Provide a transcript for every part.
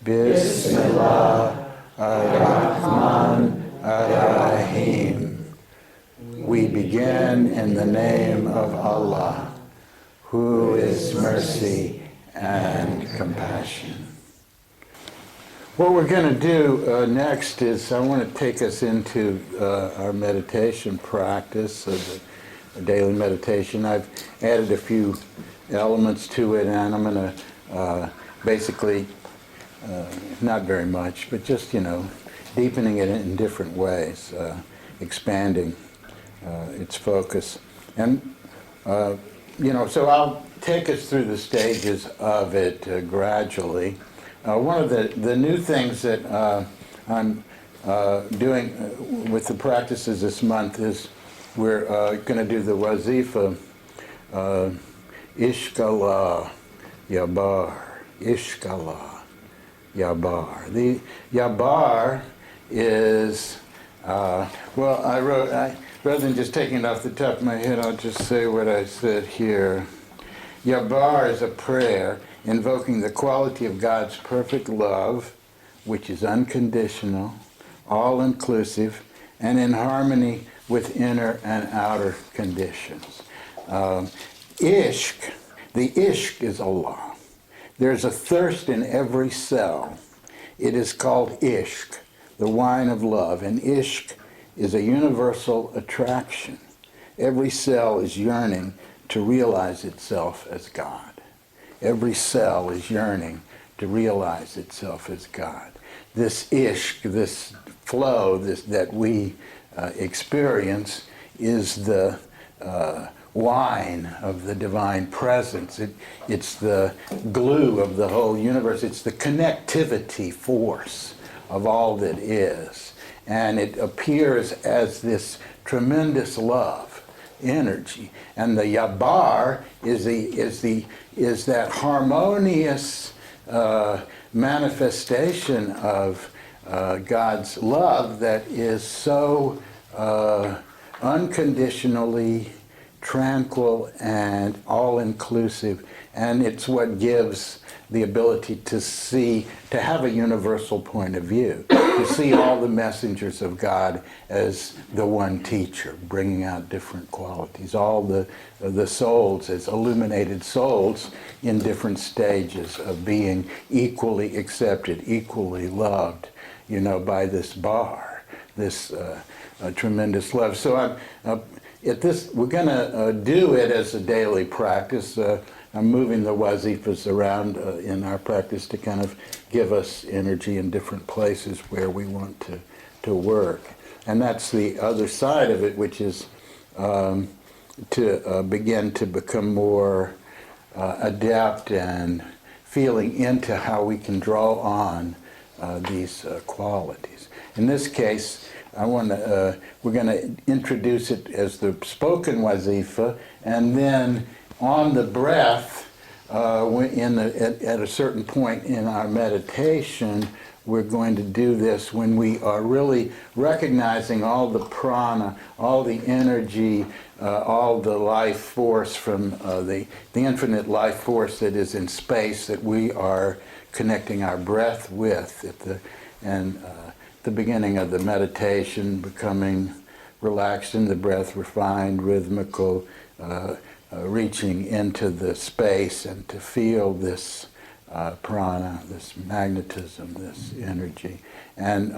Bismillah ar-Rahman ar-Rahim. We begin in the name of Allah, who is mercy and compassion. What we're going to do next is I want to take us into our meditation practice, the daily meditation. I've added a few elements to it, and I'm going to basically, not very much, but just, deepening it in different ways, expanding its focus. And, so I'll take us through the stages of it gradually. One of the new things that I'm doing with the practices this month is we're going to do the wazifa, Ishq Allah, Ya Barr, Ishq Allah, Ya Barr. The Ya Barr is, rather than just taking it off the top of my head, I'll just say what I said here. Ya Barr is a prayer invoking the quality of God's perfect love, which is unconditional, all-inclusive, and in harmony with inner and outer conditions. Ishq, the Ishq is Allah. There's a thirst in every cell. It is called Ishq, the wine of love, and Ishq is a universal attraction. Every cell is yearning to realize itself as God. Every cell is yearning to realize itself as God. This Ishq, this flow that we experience is the wine of the divine presence. It's the glue of the whole universe. It's the connectivity force of all that is. And it appears as this tremendous love energy. And the Ya Barr is that harmonious manifestation of God's love that is so unconditionally tranquil and all-inclusive, and it's what gives the ability to have a universal point of view, to see all the messengers of God as the one teacher, bringing out different qualities, all the souls as illuminated souls in different stages of being equally accepted, equally loved, by this Barr, this tremendous love. So we're going to do it as a daily practice. I'm moving the wazifas around in our practice to kind of give us energy in different places where we want to work. And that's the other side of it, which is to begin to become more adept and feeling into how we can draw on these qualities. In this case, we're going to introduce it as the spoken wazifa, and then on the breath, at a certain point in our meditation, we're going to do this when we are really recognizing all the prana, all the energy, all the life force from the infinite life force that is in space that we are connecting our breath with at the beginning of the meditation, becoming relaxed in the breath, refined, rhythmical, reaching into the space and to feel this prana, this magnetism, this energy, and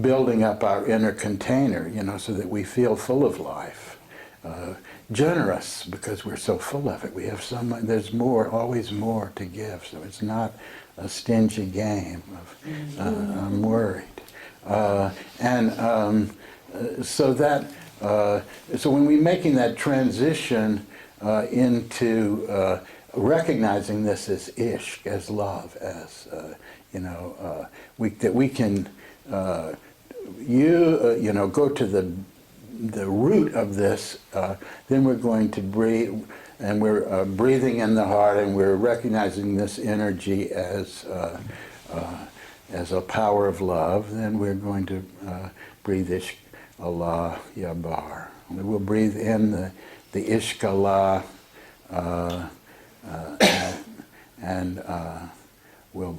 building up our inner container, so that we feel full of life, generous because we're so full of it. We have so much. There's more, always more to give. So it's not a stingy game of I'm worried, so when we're making that transition into recognizing this as Ishq, as love, as that we can go to the root of this. Then we're going to breathe, and we're breathing in the heart, and we're recognizing this energy as a power of love. Then we're going to breathe Ishq Allah Ya Barr. We'll breathe in the Ishq Allah, and we'll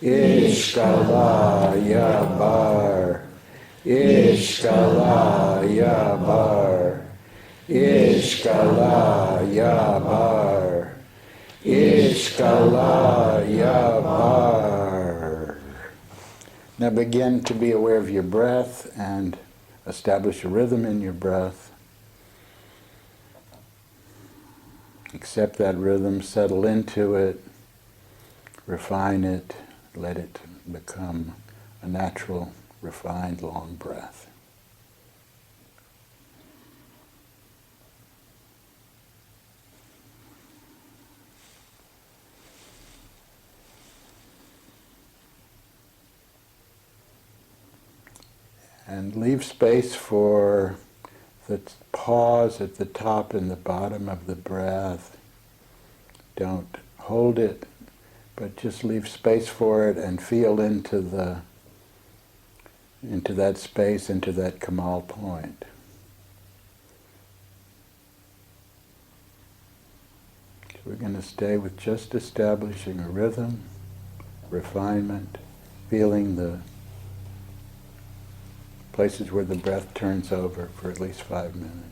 Ishq Allah Ya Barr, Ishq Allah Ya Barr, Ishq Allah Ya Barr, Ishq Allah Ya Barr. Now begin to be aware of your breath and establish a rhythm in your breath. Accept that rhythm, settle into it, refine it, let it become a natural, refined, long breath. And leave space for the pause at the top and the bottom of the breath. Don't hold it, but just leave space for it and feel into that space, into that Kamal point. So we're going to stay with just establishing a rhythm, refinement, feeling the places where the breath turns over for at least 5 minutes.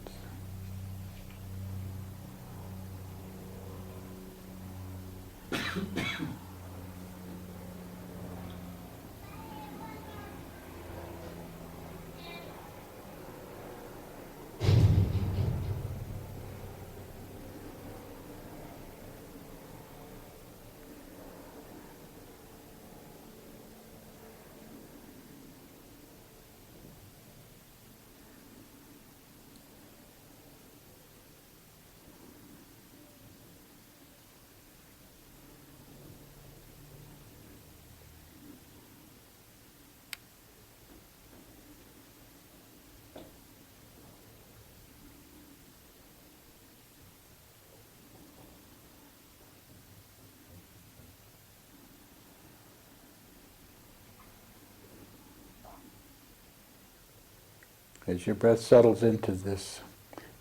As your breath settles into this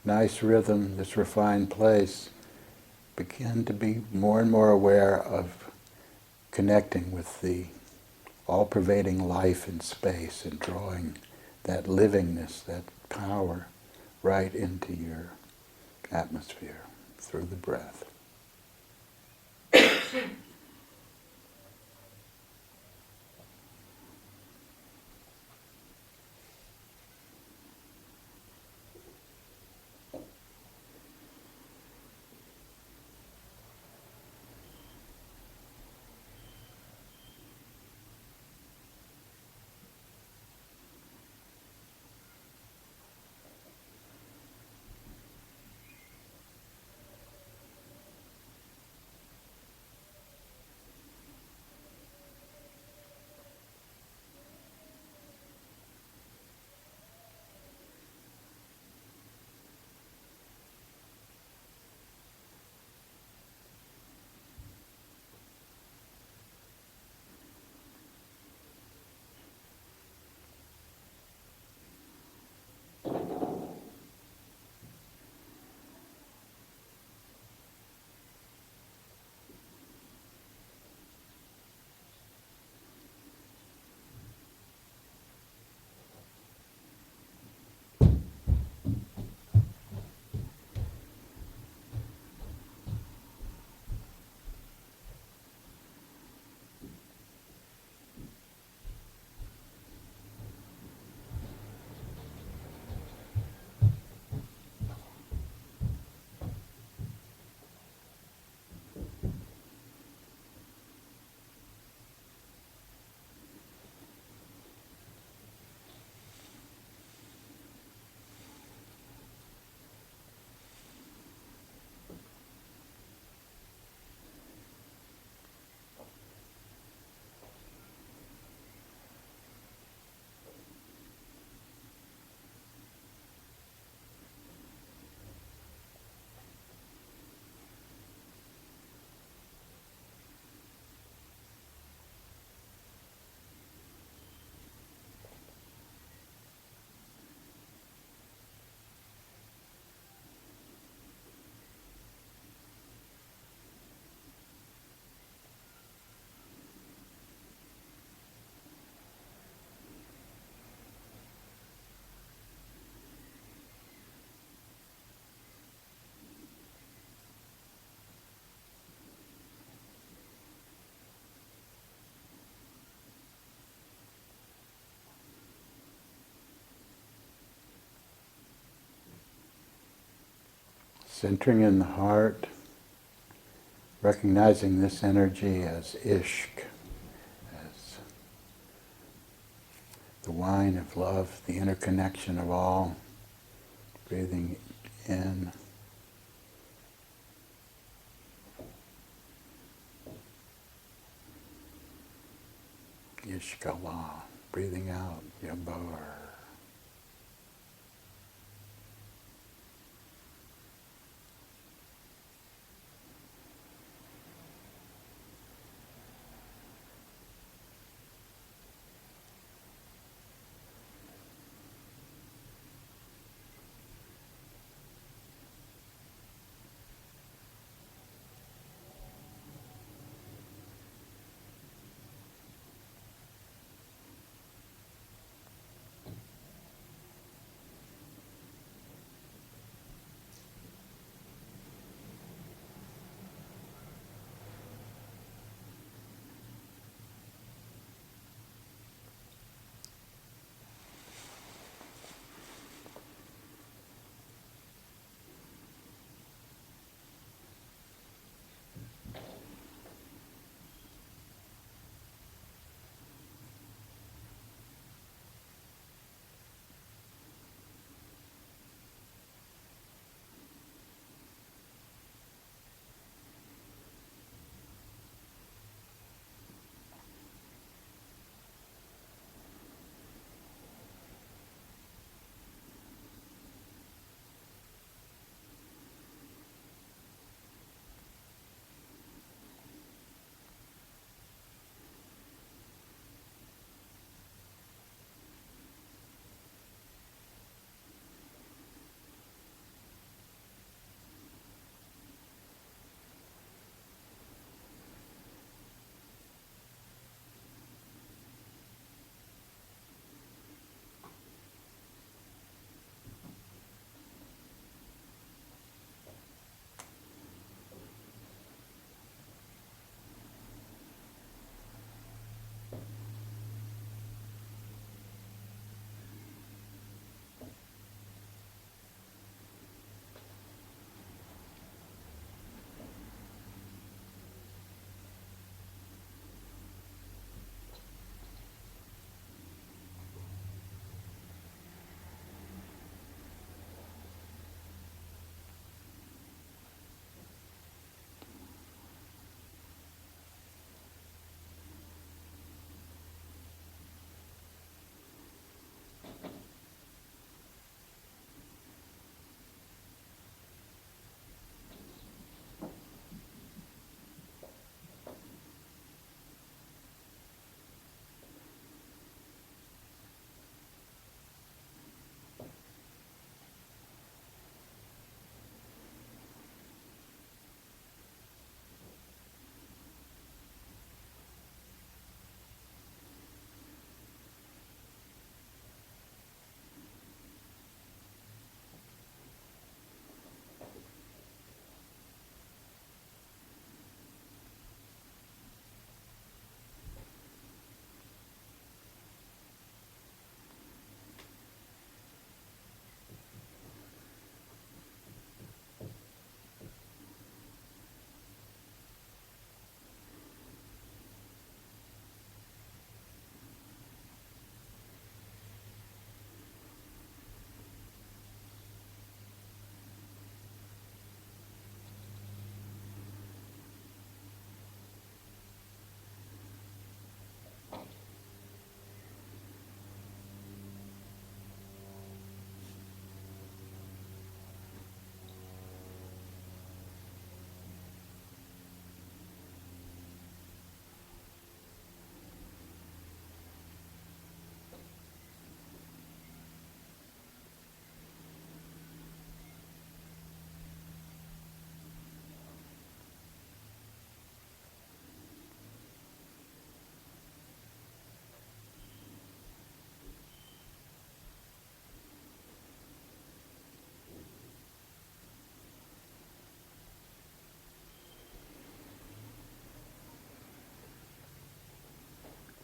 nice rhythm, this refined place, begin to be more and more aware of connecting with the all-pervading life in space and drawing that livingness, that power, right into your atmosphere through the breath. Centering in the heart, recognizing this energy as Ishq, as the wine of love, the interconnection of all. Breathing in. Ishq Allah. Breathing out. Ya Barr.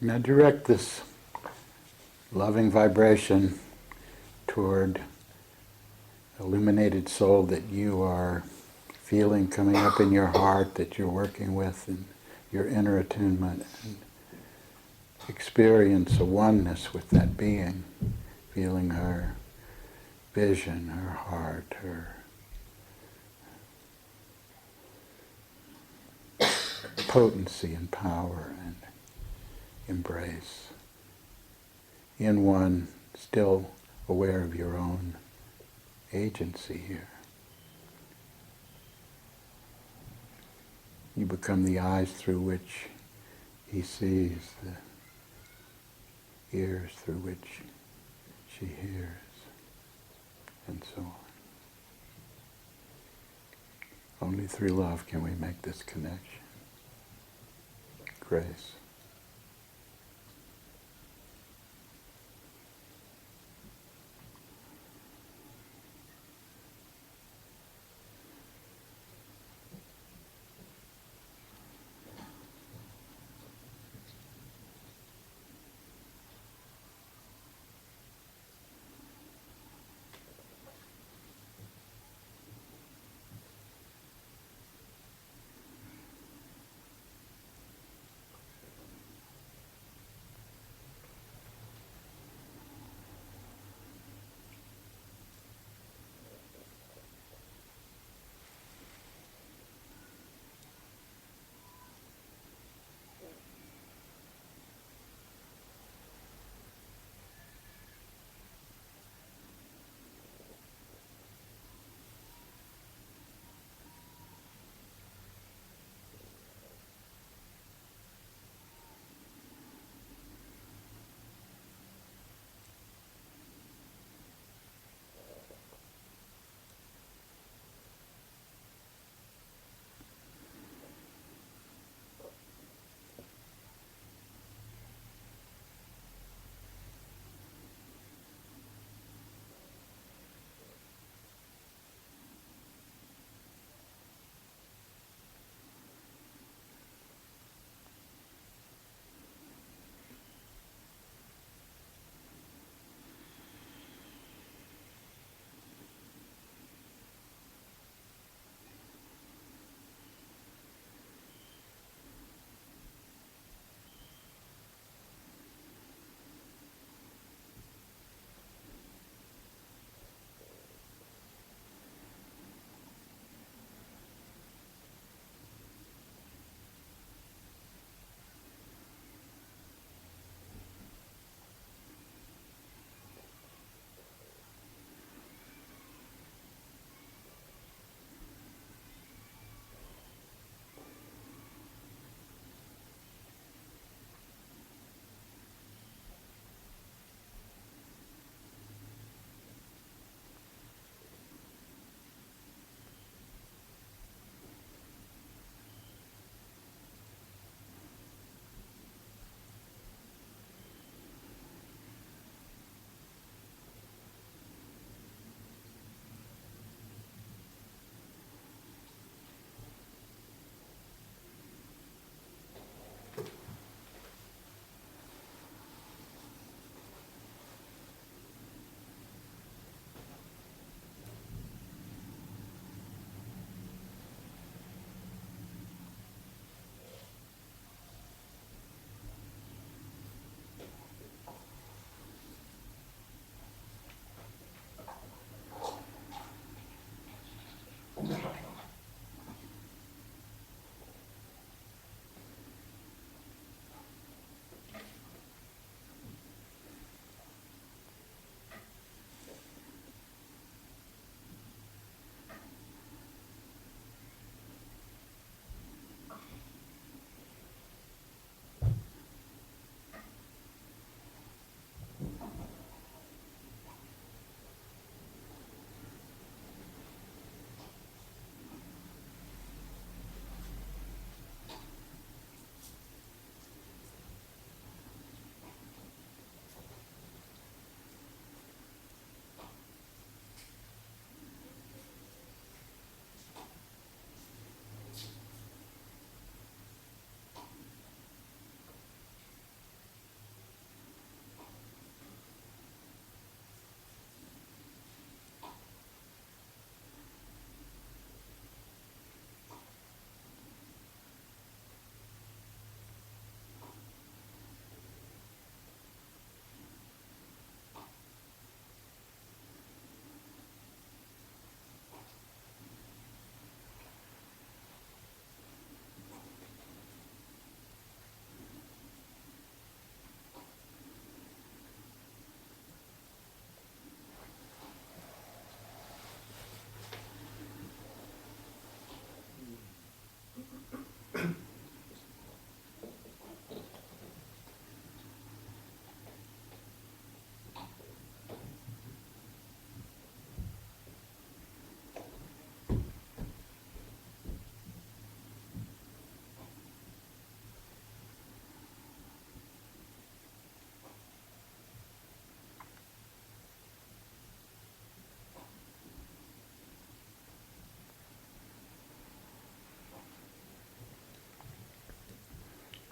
Now direct this loving vibration toward illuminated soul that you are feeling coming up in your heart, that you're working with in your inner attunement, and experience a oneness with that being, feeling her vision, her heart, her potency and power and embrace. In one, still aware of your own agency here. You become the eyes through which he sees, the ears through which she hears, and so on. Only through love can we make this connection. Grace.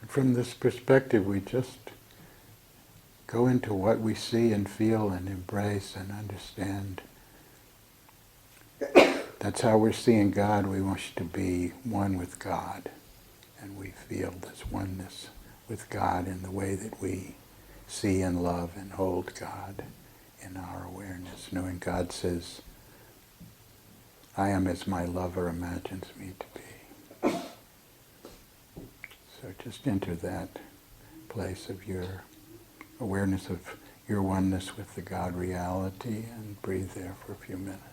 From this perspective, we just go into what we see and feel and embrace and understand. That's how we're seeing God. We wish to be one with God. And we feel this oneness with God in the way that we see and love and hold God in our awareness, knowing God says, I am as my lover imagines me to be. So just enter that place of your awareness of your oneness with the God reality and breathe there for a few minutes.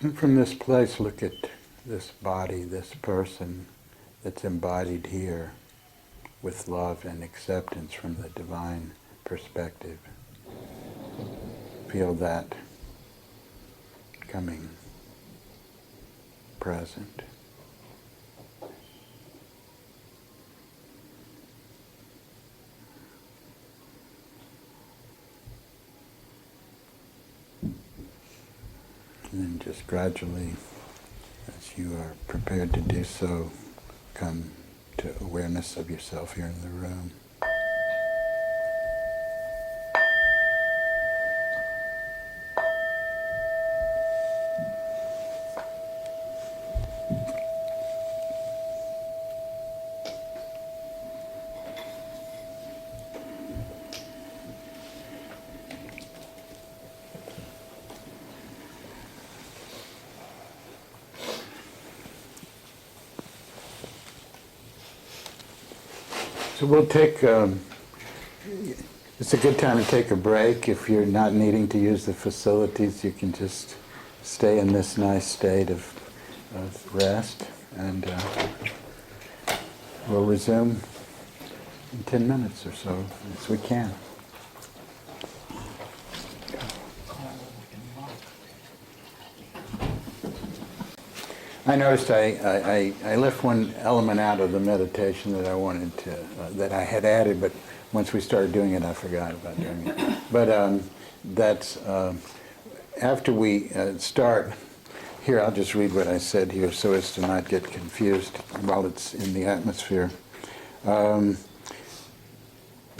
And from this place, look at this body, this person that's embodied here with love and acceptance from the divine perspective. Feel that coming present. And then just gradually, as you are prepared to do so, come to awareness of yourself here in the room. So we'll take, it's a good time to take a break. If you're not needing to use the facilities, you can just stay in this nice state of rest, and we'll resume in 10 minutes or so, as we can. I noticed I left one element out of the meditation that I wanted to, that I had added, but once we started doing it, I forgot about doing it. But that's, after we start, here I'll just read what I said here so as to not get confused while it's in the atmosphere.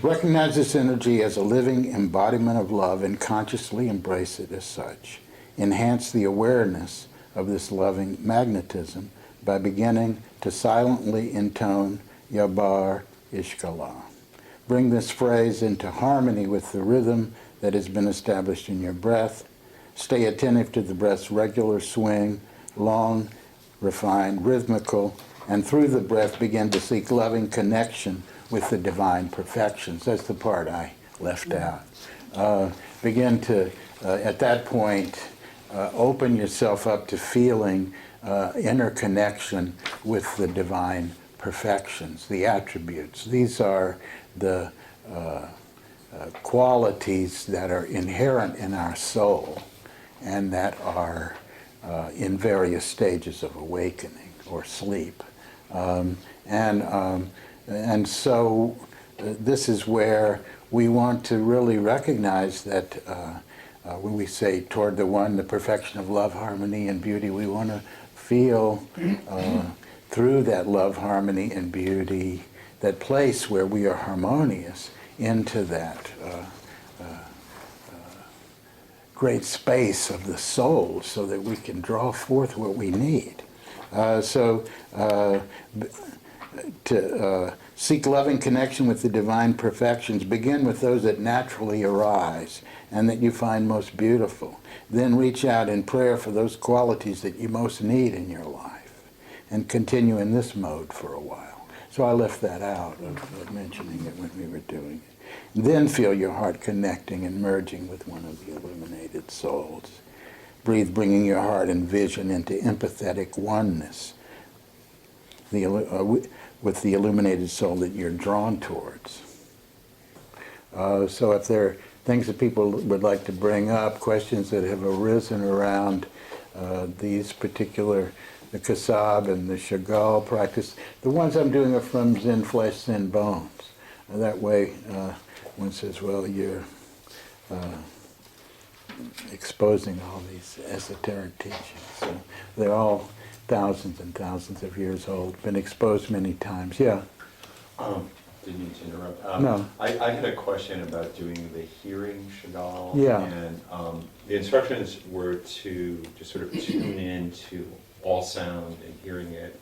Recognize this energy as a living embodiment of love and consciously embrace it as such. Enhance the awareness of this loving magnetism by beginning to silently intone Ya Barr, Ishq. Bring this phrase into harmony with the rhythm that has been established in your breath. Stay attentive to the breath's regular swing, long, refined, rhythmical, and through the breath begin to seek loving connection with the divine perfections. That's the part I left out. Begin to, at that point, open yourself up to feeling interconnection with the divine perfections, the attributes. These are the qualities that are inherent in our soul and that are in various stages of awakening or sleep. And so this is where we want to really recognize that when we say toward the one, the perfection of love, harmony, and beauty, we want to feel through that love, harmony, and beauty, that place where we are harmonious, into that great space of the soul, so that we can draw forth what we need. To seek loving connection with the divine perfections, begin with those that naturally arise and that you find most beautiful. Then reach out in prayer for those qualities that you most need in your life, and continue in this mode for a while. So I left that out of mentioning it when we were doing it. Then feel your heart connecting and merging with one of the illuminated souls. Breathe, bringing your heart and vision into empathetic oneness with the illuminated soul that you're drawn towards. So if there are things that people would like to bring up, questions that have arisen around these particular, the Kasab and the Shaghal practice, the ones I'm doing are from Zen Flesh, Zen Bones. That way, one says, well, you're exposing all these esoteric teachings. So they're all thousands and thousands of years old, been exposed many times. Yeah? Didn't mean to interrupt. No. I had a question about doing the hearing Shaghal. Yeah. And the instructions were to just sort of tune in to all sound and hearing it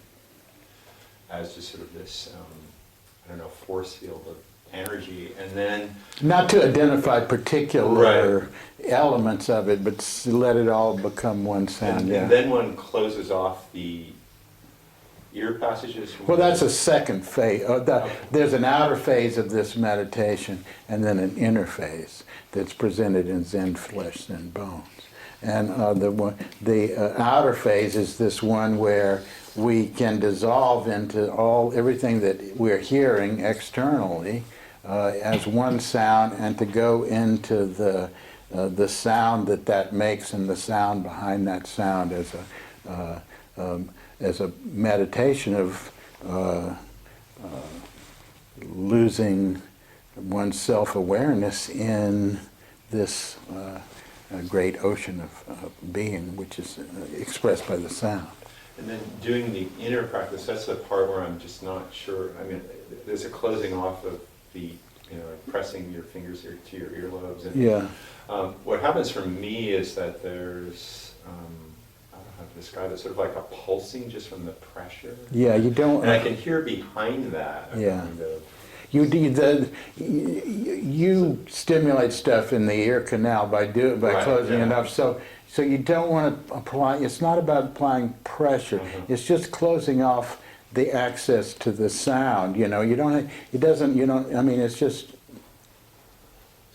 as just sort of this, I don't know, force field of energy. And then... Not to identify particular right. elements of it, but let it all become one sound. And then one closes off the ear passages? Well, that's a second phase. There's an outer phase of this meditation, and then an inner phase that's presented in Zen Flesh, Zen Bones. And the outer phase is this one where we can dissolve into everything that we're hearing externally as one sound, and to go into the sound that makes, and the sound behind that sound as a meditation of losing one's self-awareness in this great ocean of being, which is expressed by the sound. And then doing the inner practice, that's the part where I'm just not sure. I mean, there's a closing off of the, like pressing your fingers to your earlobes. And, yeah. What happens for me is that there's, I don't know how to describe it, sort of like a pulsing just from the pressure. Yeah, you don't... And I can hear behind that. Yeah. Kind of, you stimulate stuff in the ear canal by right, closing yeah. it up. So you don't want to apply. It's not about applying pressure. It's just closing off the access to the sound. You don't. It doesn't. I mean, it's just.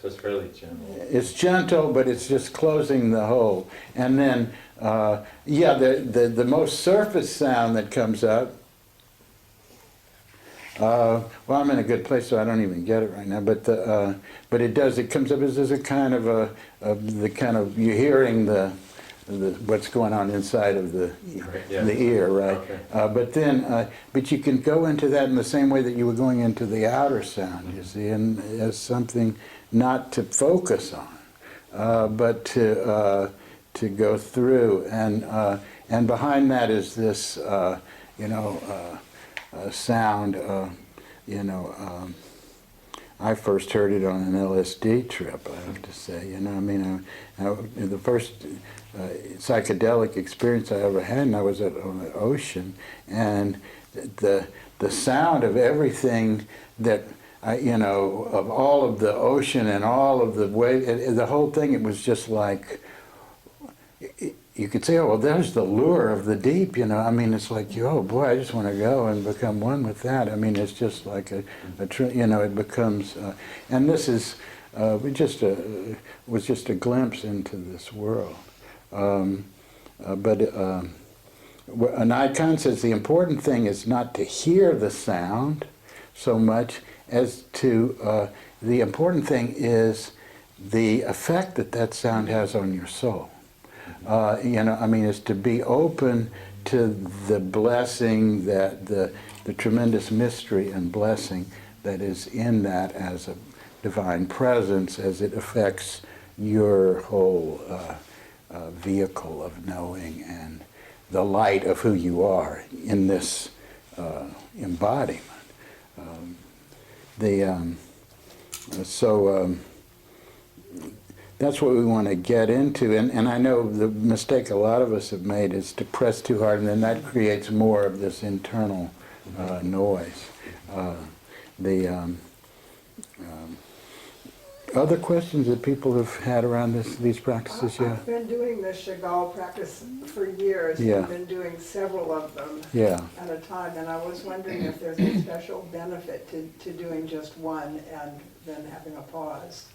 So it's fairly gentle. It's gentle, but it's just closing the hole. And then, the most surface sound that comes up. Well, I'm in a good place, so I don't even get it right now. But it does. It comes up as a kind of you're hearing the what's going on inside of the ear, right? Okay. But you can go into that in the same way that you were going into the outer sound. You see, and as something not to focus on, but to go through, and behind that is this, sound. I first heard it on an LSD trip, I have to say. The first psychedelic experience I ever had, and I was on the ocean, and the sound of everything that of all of the ocean and all of the wave, the whole thing, it was just like. You could say, oh, well, there's the lure of the deep, it's like, oh boy, I just want to go and become one with that. It's just like it becomes, and this is, was just a glimpse into this world. But an icon says the important thing is not to hear the sound so much as to, the important thing is the effect that sound has on your soul. I mean, is to be open to the blessing, that the tremendous mystery and blessing that is in that as a divine presence, as it affects your whole vehicle of knowing and the light of who you are in this embodiment. That's what we want to get into, and I know the mistake a lot of us have made is to press too hard, and then that creates more of this internal noise. Other questions that people have had around these practices? Yeah. I've been doing the Shaghal practice for years. Yeah. I've been doing several of them Yeah. at a time, and I was wondering if there's a special benefit to doing just one and then having a pause.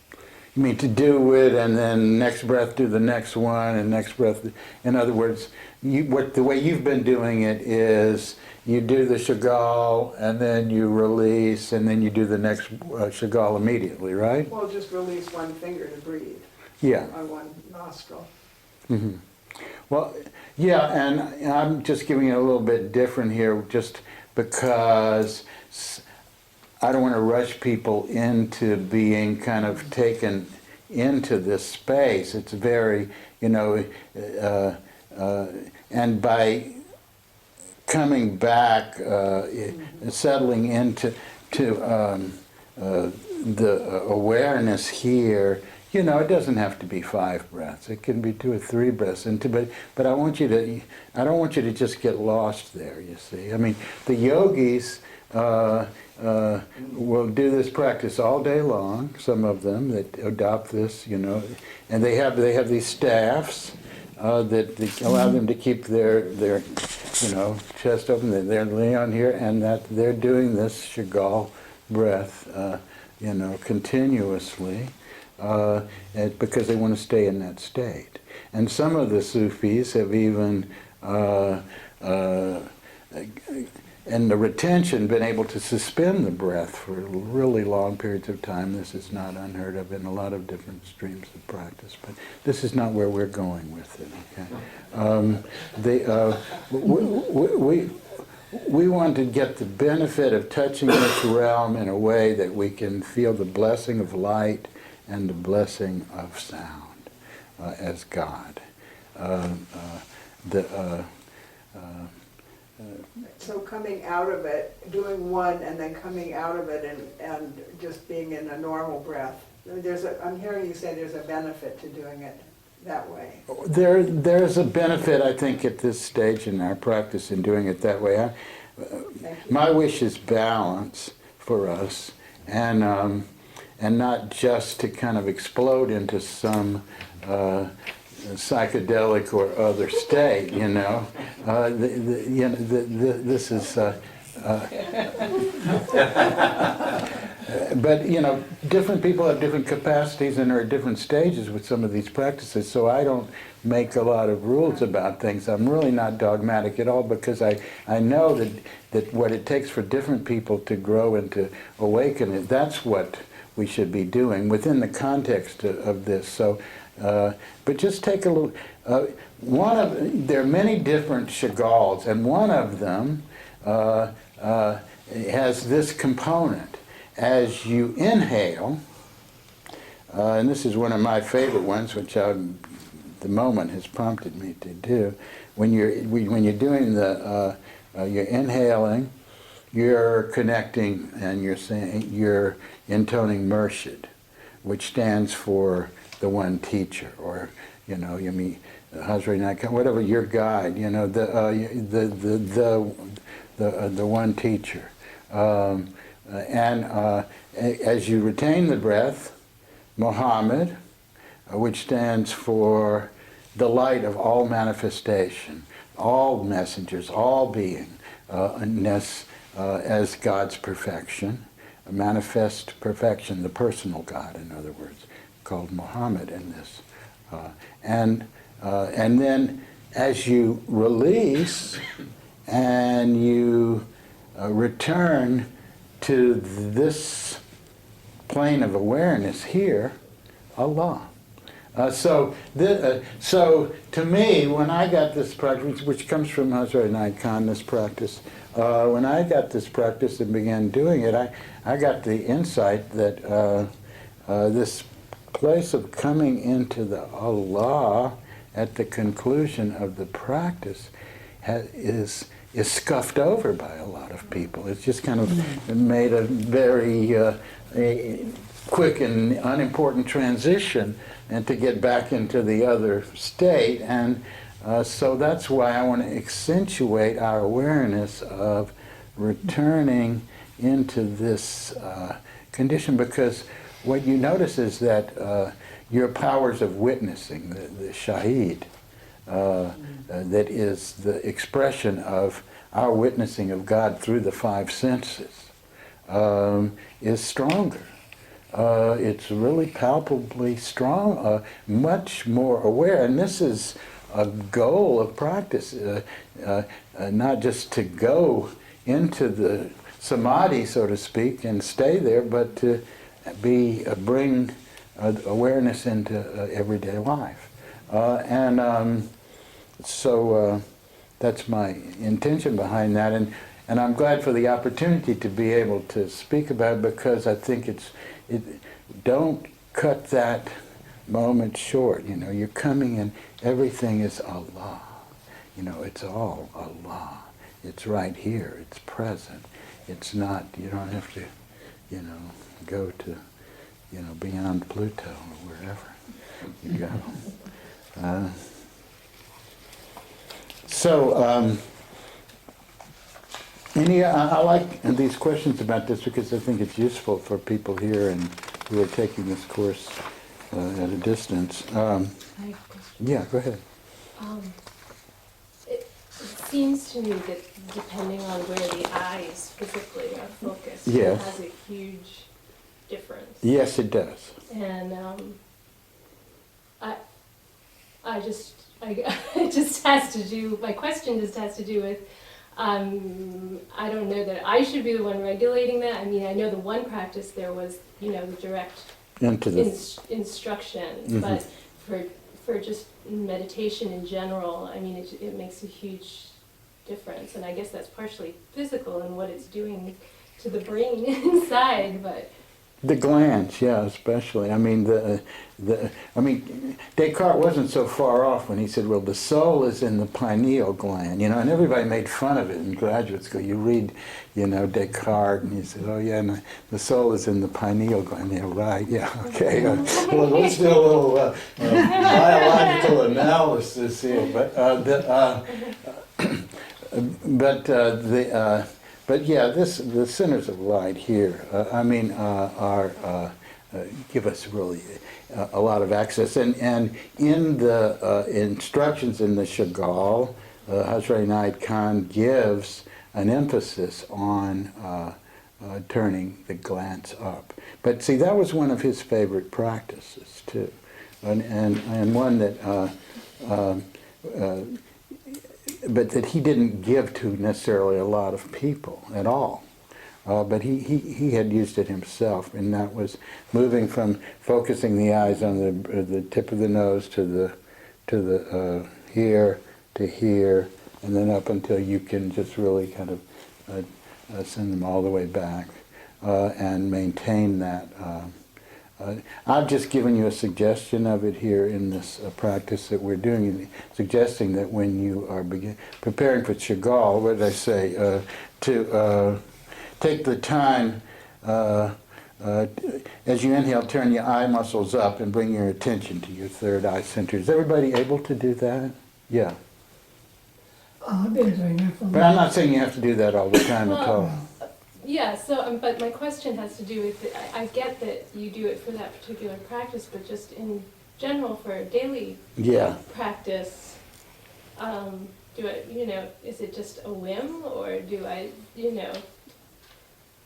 You mean to do it and then next breath do the next one and next breath. In other words, the way you've been doing it is you do the Shaghal and then you release and then you do the next Shaghal immediately, right? Well, just release one finger to breathe. Yeah. On one nostril. Mm-hmm. Well, yeah, and I'm just giving it a little bit different here just because I don't want to rush people into being kind of taken into this space. It's very, and by coming back, settling into the awareness here, it doesn't have to be 5 breaths. It can be 2 or 3 breaths. But I don't want you to just get lost there, you see. I mean, the yogis will do this practice all day long, some of them that adopt this, and they have these staffs that allow them to keep their chest open, they're laying on here, and that they're doing this Shaghal breath, continuously, because they want to stay in that state. And some of the Sufis have even and the retention, been able to suspend the breath for really long periods of time. This is not unheard of in a lot of different streams of practice, but this is not where we're going with it, okay? We want to get the benefit of touching this realm in a way that we can feel the blessing of light and the blessing of sound as God. So coming out of it, doing one and then coming out of it and just being in a normal breath. I'm hearing you say there's a benefit to doing it that way. There's a benefit, I think, at this stage in our practice in doing it that way. My wish is balance for us, and not just to kind of explode into some psychedelic or other state, this is, but different people have different capacities and are at different stages with some of these practices, so I don't make a lot of rules about things. I'm really not dogmatic at all, because I know that what it takes for different people to grow and to awaken, that's what we should be doing within the context of this. So, but just take a little. There are many different Shaghals, and one of them has this component. As you inhale, and this is one of my favorite ones, which the moment has prompted me to do. When you're doing you're inhaling, you're connecting, and you're intoning Murshid, which stands for the one teacher, or you mean Hazrat Naik, whatever your guide, the one teacher, and as you retain the breath, Muhammad, which stands for the light of all manifestation, all messengers, all beingness, as God's perfection, manifest perfection, the personal God, in other words, called Muhammad in this. And then as you release and you return to this plane of awareness here, Allah. So to me, when I got this practice, which comes from Hazrat Inayat Khan, this practice, when I got this practice and began doing it, I got the insight that this place of coming into the Allah at the conclusion of the practice is scuffed over by a lot of people. It's just kind of made a very a quick and unimportant transition, and to get back into the other state. And so that's why I want to accentuate our awareness of returning into this condition, because what you notice is that your powers of witnessing, the shahid, that is the expression of our witnessing of God through the five senses, is stronger. It's really palpably strong, much more aware. And this is a goal of practice, not just to go into the samadhi, so to speak, and stay there, but to bring awareness into everyday life. So that's my intention behind that. And I'm glad for the opportunity to be able to speak about it, because I think don't cut that moment short. You know, you're coming in, everything is Allah. You know, it's all Allah. It's right here, it's present. It's not, you don't have to, you know, go to, you know, beyond Pluto or wherever you go. I like these questions about this, because I think it's useful for people here and who are taking this course at a distance. I have a question. Yeah, go ahead. It seems to me that depending on where the eyes physically are focused, Yes. it has a huge difference. Yes, it does. And it just has to do, my question just has to do with, I don't know that I should be the one regulating that. I mean, I know the one practice there was, you know, the direct Into the instruction, Mhm. but for just meditation in general, I mean, it makes a huge difference, and I guess that's partially physical in what it's doing to the brain inside, but the glands, yeah, especially. I mean, Descartes wasn't so far off when he said, well, the soul is in the pineal gland, you know, and everybody made fun of it in graduate school. You read, you know, Descartes, and you said, oh yeah, and the soul is in the pineal gland. Yeah, right, yeah, okay. Well, let's do a little biological analysis here. But yeah, the centers of light here, give us really a lot of access. And in the instructions in the Shaghal, Hazrat Inayat Khan gives an emphasis on turning the glance up. But see, that was one of his favorite practices too, and one that. But that he didn't give to necessarily a lot of people at all. But he had used it himself, and that was moving from focusing the eyes on the tip of the nose to the here to here, and then up until you can just really kind of send them all the way back and maintain that. I've just given you a suggestion of it here in this practice that we're doing, suggesting that when you are preparing for Shaghal, what did I say, to take the time, as you inhale, turn your eye muscles up and bring your attention to your third eye center. Is everybody able to do that? Yeah. I've been doing that for But I'm not saying you have to do that all the time at all. yeah, so, but my question has to do with, I get that you do it for that particular practice, but just in general for daily Yeah. practice, do I, you know, is it just a whim, or do I, you know,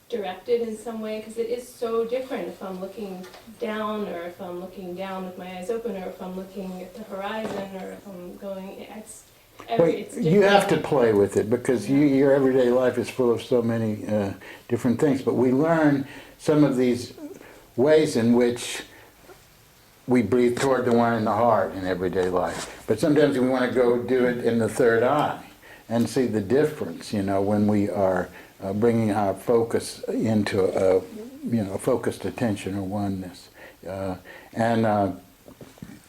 direct it in some way? Because it is so different if I'm looking down, or if I'm looking down with my eyes open, or if I'm looking at the horizon, or if I'm going, it's You have to play with it, because your everyday life is full of so many different things. But we learn some of these ways in which we breathe toward the one in the heart in everyday life. But sometimes we want to go do it in the third eye and see the difference, when we are bringing our focus into a, focused attention or oneness. And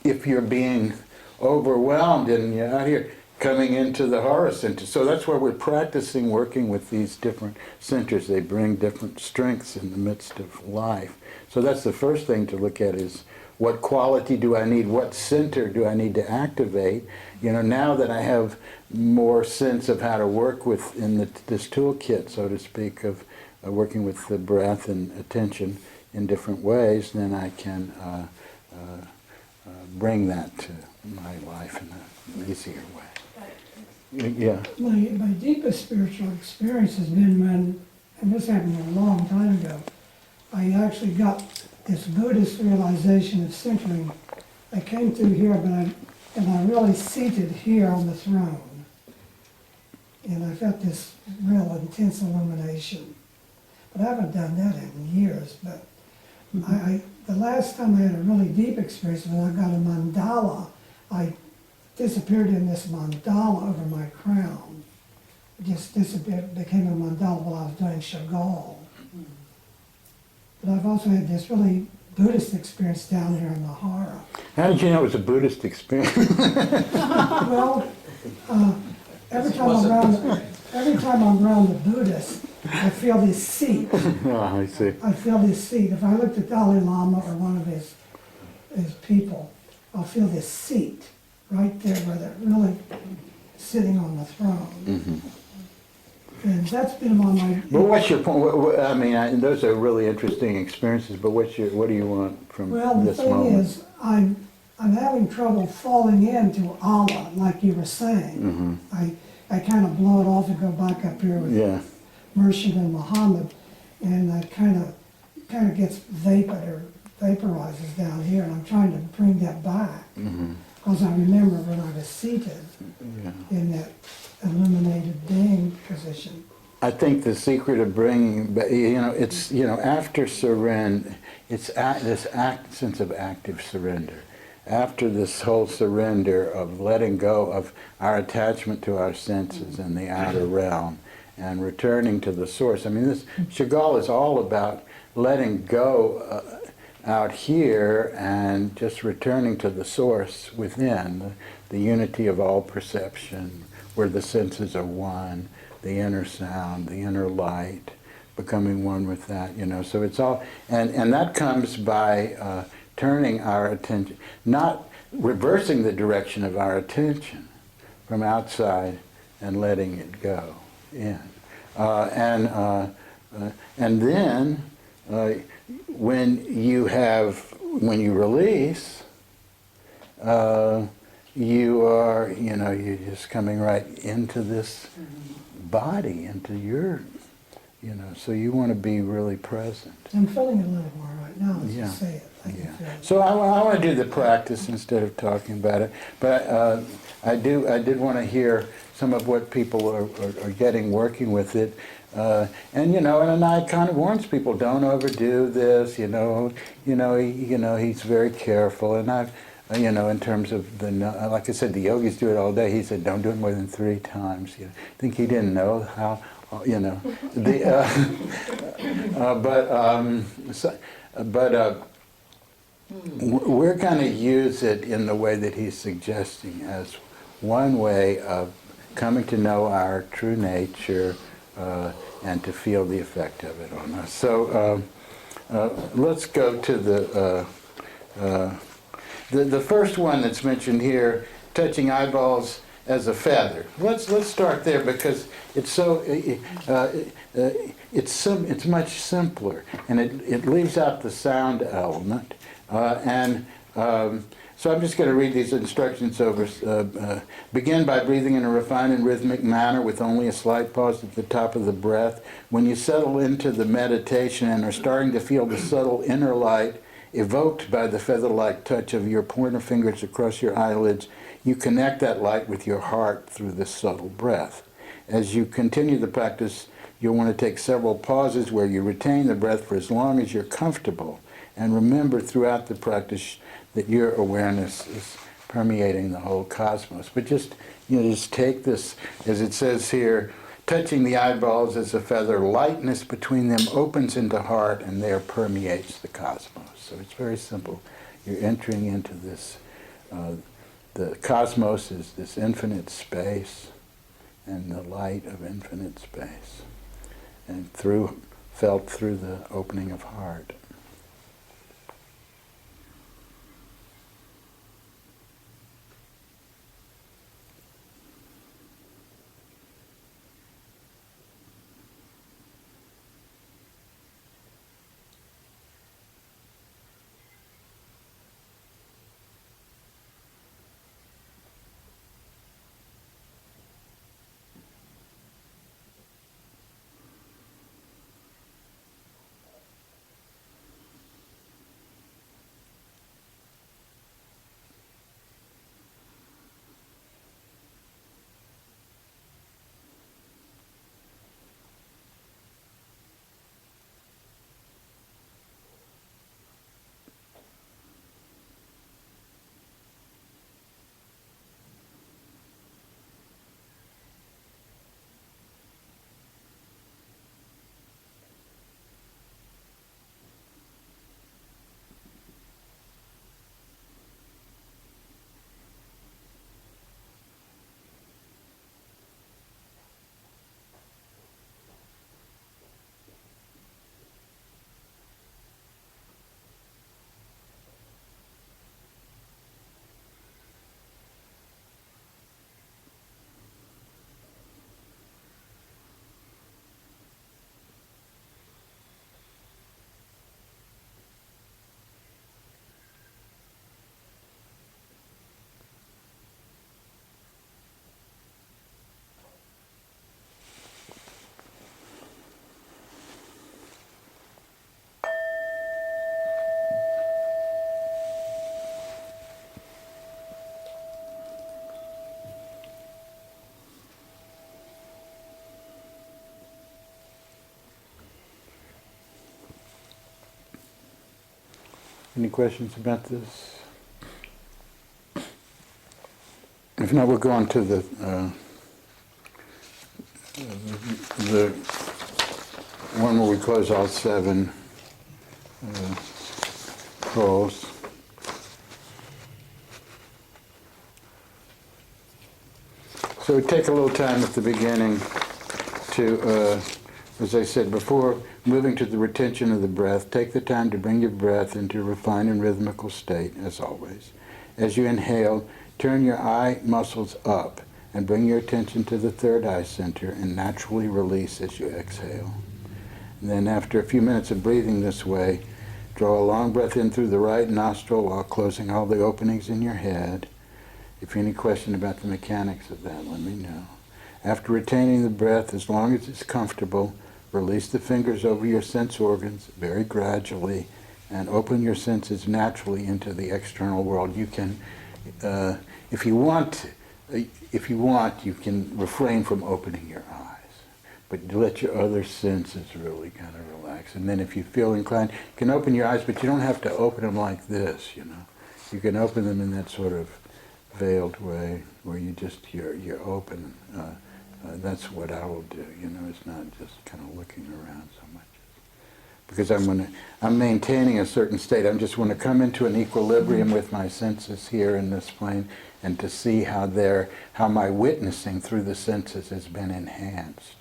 if you're being overwhelmed and you're out here coming into the Hara center, so that's where we're practicing working with these different centers. They bring different strengths in the midst of life. So that's the first thing to look at is, what quality do I need? What center do I need to activate? Now that I have more sense of how to work with in this toolkit, so to speak, of working with the breath and attention in different ways, then I can bring that to my life in an easier way. Yeah. My deepest spiritual experience has been when, and this happened a long time ago, I actually got this Buddhist realization of centering. I came through here, and I really seated here on the throne. And I felt this real intense illumination. But I haven't done that in years. But the last time I had a really deep experience when I got a mandala, I disappeared in this mandala over my crown. It just disappeared, became a mandala while I was doing Shaghal. But I've also had this really Buddhist experience down here in the Hara. How did you know it was a Buddhist experience? Well, every time I'm around the Buddhist, I feel this seat. Oh, I see. I feel this seat. If I look at Dalai Lama or one of his people, I'll feel this seat right there where they're really sitting on the throne. Mm-hmm. And that's been on my... But what's your point? I mean, those are really interesting experiences, but what do you want from Well, the this thing moment? is, I'm having trouble falling into Allah, like you were saying. Mm-hmm. I kind of blow it off and go back up here with Yeah. Murshid and Muhammad, and that kind of gets vaporizes down here, and I'm trying to bring that back. Mm-hmm. Because I remember when I was seated Yeah. in that illuminated being position. I think the secret of bringing, it's, after surrender, it's this sense of active surrender. After this whole surrender of letting go of our attachment to our senses and the outer realm and returning to the source. I mean, this Shaghal is all about letting go out here and just returning to the source within, the unity of all perception, where the senses are one, the inner sound, the inner light, becoming one with that, So it's all, and that comes by turning our attention, not reversing the direction of our attention from outside and letting it go in. And then when you release, you are, you're just coming right into this body, into your, so you want to be really present. I'm feeling a little more right now as Yeah. you say it. I can feel it. So I want to do the practice instead of talking about it, but I did want to hear some of what people are getting working with it. And I kind of warns people, don't overdo this. He's very careful, and I've, in terms of like I said, the yogis do it all day. He said, don't do it more than 3 times. I think he didn't know how, we're going to use it in the way that he's suggesting as one way of coming to know our true nature and to feel the effect of it on us. So let's go to the first one that's mentioned here, touching eyeballs as a feather. Let's start there because it's so it's much simpler, and it leaves out the sound element. So I'm just going to read these instructions over. Begin by breathing in a refined and rhythmic manner with only a slight pause at the top of the breath. When you settle into the meditation and are starting to feel the subtle inner light evoked by the feather-like touch of your pointer fingers across your eyelids, you connect that light with your heart through this subtle breath. As you continue the practice, you'll want to take several pauses where you retain the breath for as long as you're comfortable, And remember throughout the practice that your awareness is permeating the whole cosmos. But just, just take this, as it says here, touching the eyeballs as a feather, lightness between them opens into heart and there permeates the cosmos. So it's very simple. You're entering into this, the cosmos is this infinite space and the light of infinite space. And felt through the opening of heart. Any questions about this? If not, we'll go on to the one where we close all 7 calls. So we take a little time at the beginning to, as I said before, moving to the retention of the breath, take the time to bring your breath into a refined and rhythmical state, as always. As you inhale, turn your eye muscles up and bring your attention to the third eye center and naturally release as you exhale. And then after a few minutes of breathing this way, draw a long breath in through the right nostril while closing all the openings in your head. If you have any question about the mechanics of that, let me know. After retaining the breath, as long as it's comfortable, release the fingers over your sense organs very gradually and open your senses naturally into the external world. You can, if you want, you can refrain from opening your eyes, but let your other senses really kind of relax. And then if you feel inclined, you can open your eyes, but you don't have to open them like this, You can open them in that sort of veiled way where you're open. That's what I will do, it's not just kind of looking around so much. Because I'm maintaining a certain state. I just want to come into an equilibrium with my senses here in this plane and to see how my witnessing through the senses has been enhanced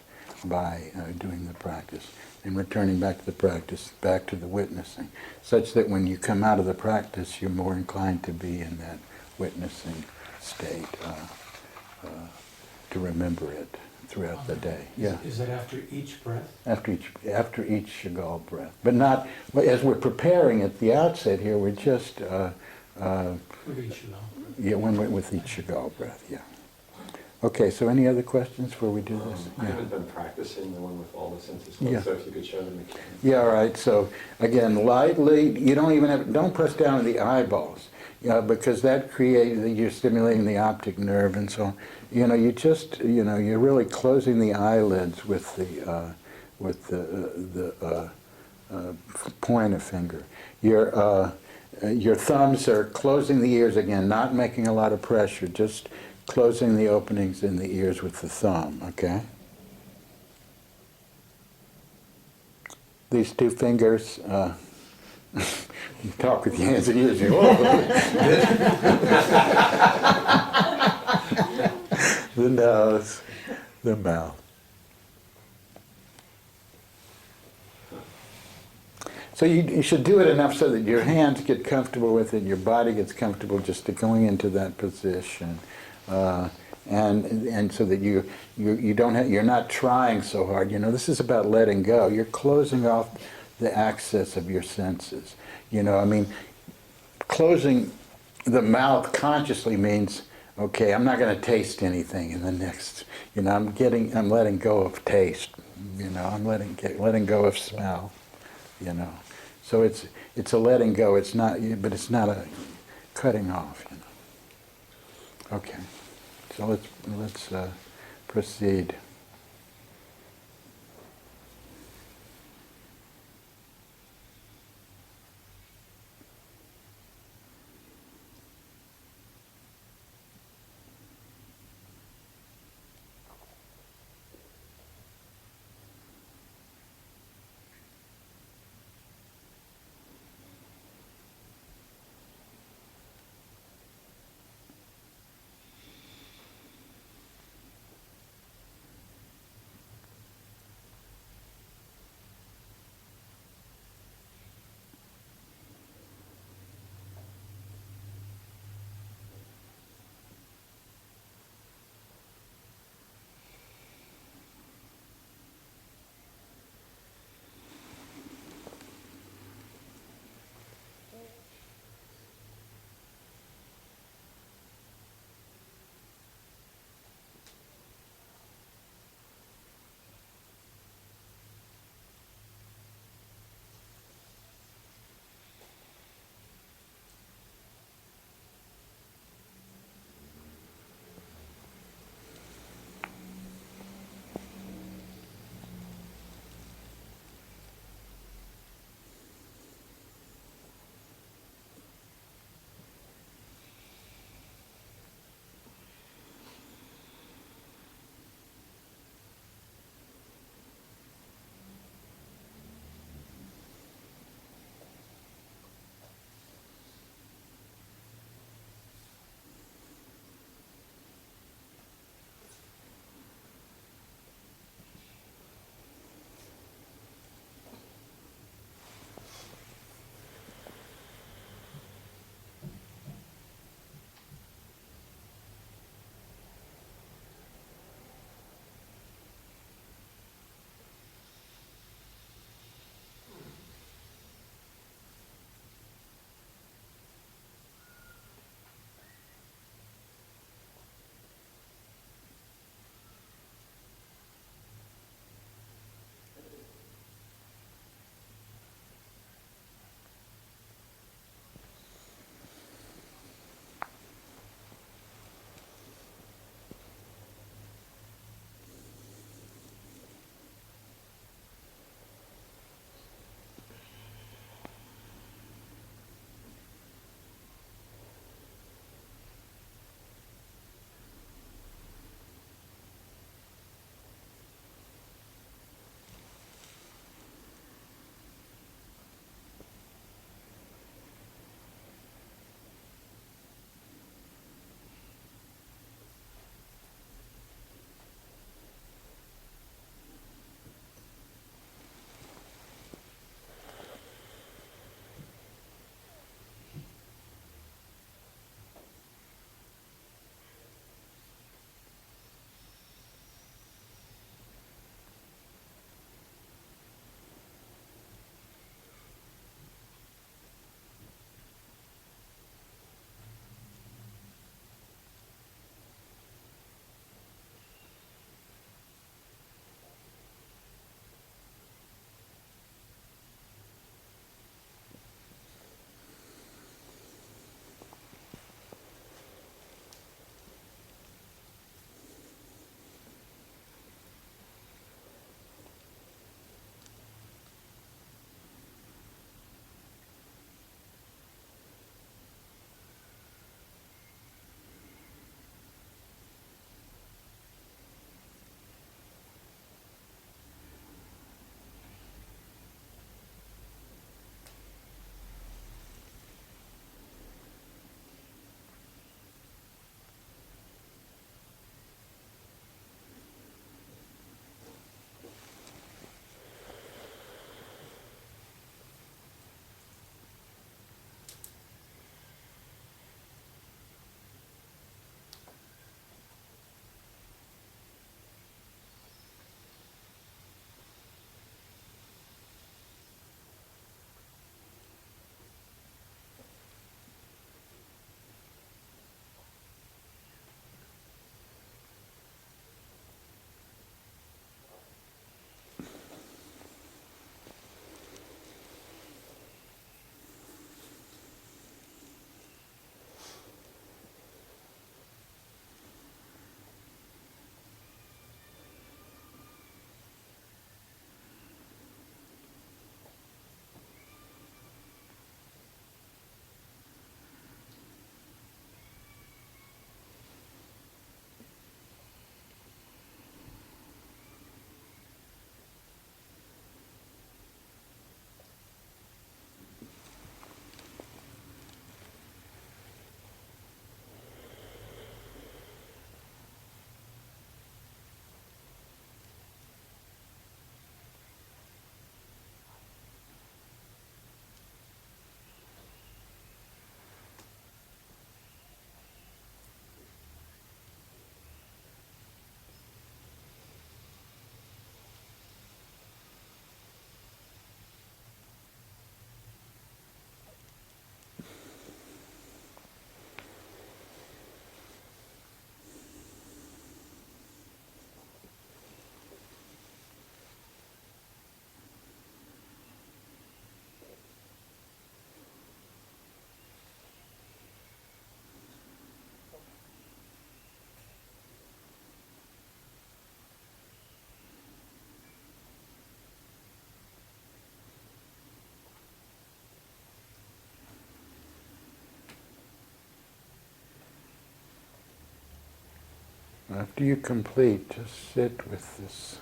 by doing the practice and returning back to the practice, back to the witnessing, such that when you come out of the practice, you're more inclined to be in that witnessing state, to remember it throughout the day. Yeah. Is that after each breath? After each Shaghal breath, but not as we're preparing at the outset here. We're just With each Shaghal. yeah, with each Shaghal breath. Yeah. Okay. So any other questions before we do this? I haven't been practicing the one with all the senses closed, Yeah. so if you could show the mechanics. Yeah. All right. So again, lightly. You don't press down on the eyeballs. Because that you're stimulating the optic nerve, and so you just you're really closing the eyelids with the point a finger. Your thumbs are closing the ears again, not making a lot of pressure, just closing the openings in the ears with the thumb, okay? These two fingers, you talk with your hands and ears. The nose, the mouth. So you should do it enough so that your hands get comfortable with it, your body gets comfortable just to going into that position, and so that you don't have, you're not trying so hard. You know, this is about letting go. You're closing off the access of your senses. You know, I mean, closing the mouth consciously means, okay, I'm not going to taste anything in the next. You know, I'm letting go of taste. You know, I'm letting go of smell. You know, so it's a letting go. It's not, but it's not a cutting off. You know. Okay, so let's proceed. after you complete, just sit with this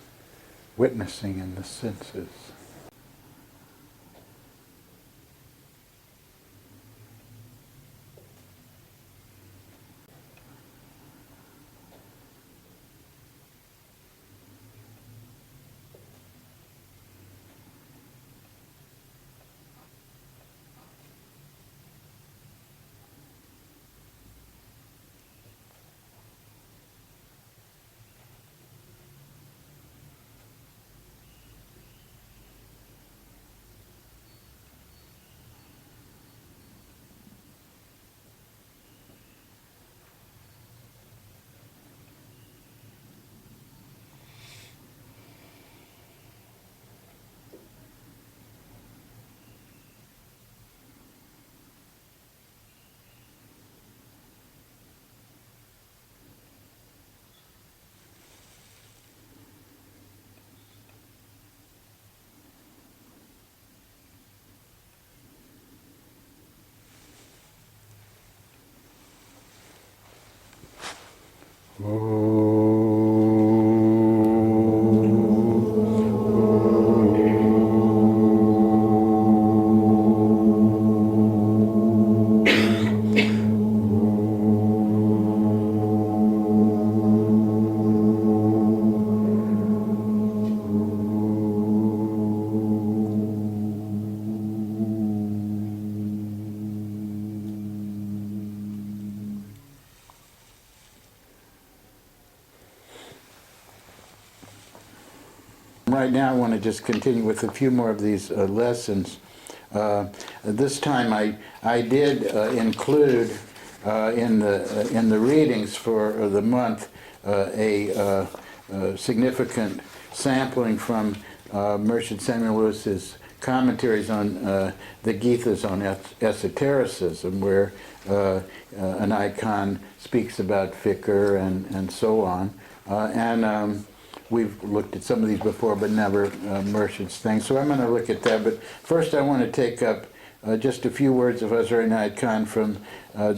witnessing in the senses. Right now, I want to just continue with a few more of these lessons. This time, I did include in the readings for the month a significant sampling from Murshid Samuel Lewis's commentaries on the Githas on esotericism, where an icon speaks about fikr and so on. We've looked at some of these before, but never Murshid's thing. So I'm going to look at that. But first I want to take up just a few words of Ruhaniat Khan from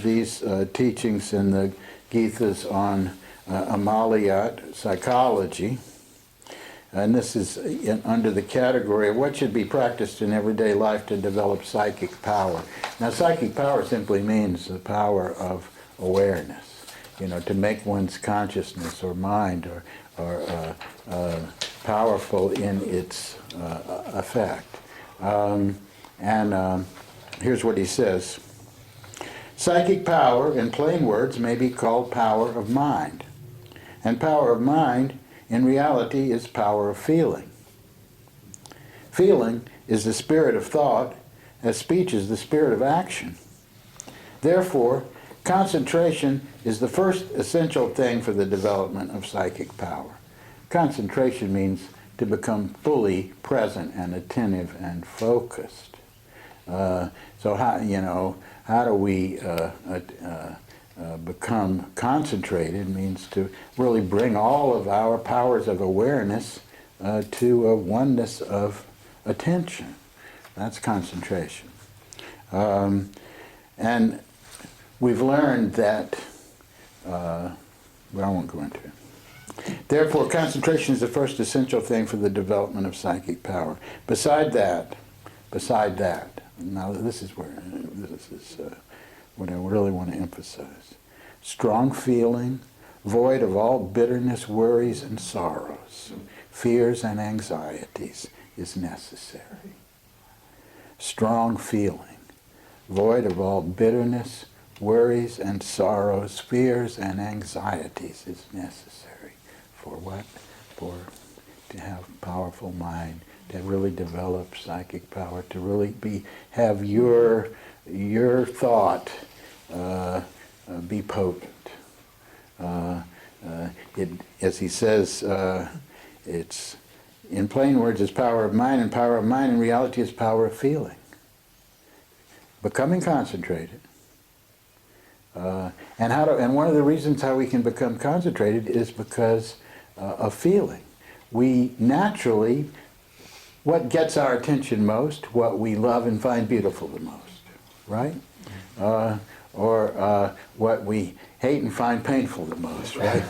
these teachings in the Githas on Amaliyat, psychology. And this is under the category of what should be practiced in everyday life to develop psychic power. Now, psychic power simply means the power of awareness, to make one's consciousness or mind or powerful in its effect. Here's what he says. Psychic power, in plain words, may be called power of mind. And power of mind, in reality, is power of feeling. Feeling is the spirit of thought, as speech is the spirit of action. Therefore, concentration is the first essential thing for the development of psychic power. Concentration means to become fully present and attentive and focused. So how do we become concentrated? Means to really bring all of our powers of awareness to a oneness of attention. That's concentration. And we've learned that, well, I won't go into it. Therefore, concentration is the first essential thing for the development of psychic power. Beside that, now this is what I really want to emphasize. Strong feeling, void of all bitterness, worries, and sorrows, fears and anxieties is necessary. Strong feeling, void of all bitterness, worries and sorrows, fears and anxieties is necessary. For what? To have a powerful mind, to really develop psychic power, to really have your thought be potent. As he says, it's in plain words, it's power of mind, and power of mind in reality is power of feeling. Becoming concentrated. And one of the reasons how we can become concentrated is because of feeling. We naturally, what gets our attention most, what we love and find beautiful the most, right? or what we hate and find painful the most, right?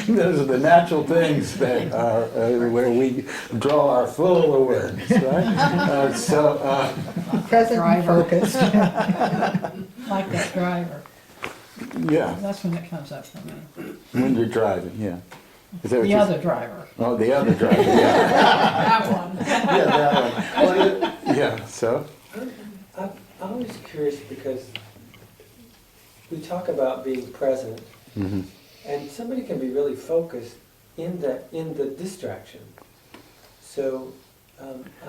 Those are the natural things that are where we draw our full awareness, right? Present and focused. Like that driver. Yeah, That's when it comes up for me. when you're driving, yeah. Is that what The you other driver. Oh, the other driver, yeah. That one. Yeah, that one. Well, yeah, so? I'm always curious because we talk about being present, Mhm. and somebody can be really focused in the distraction. So,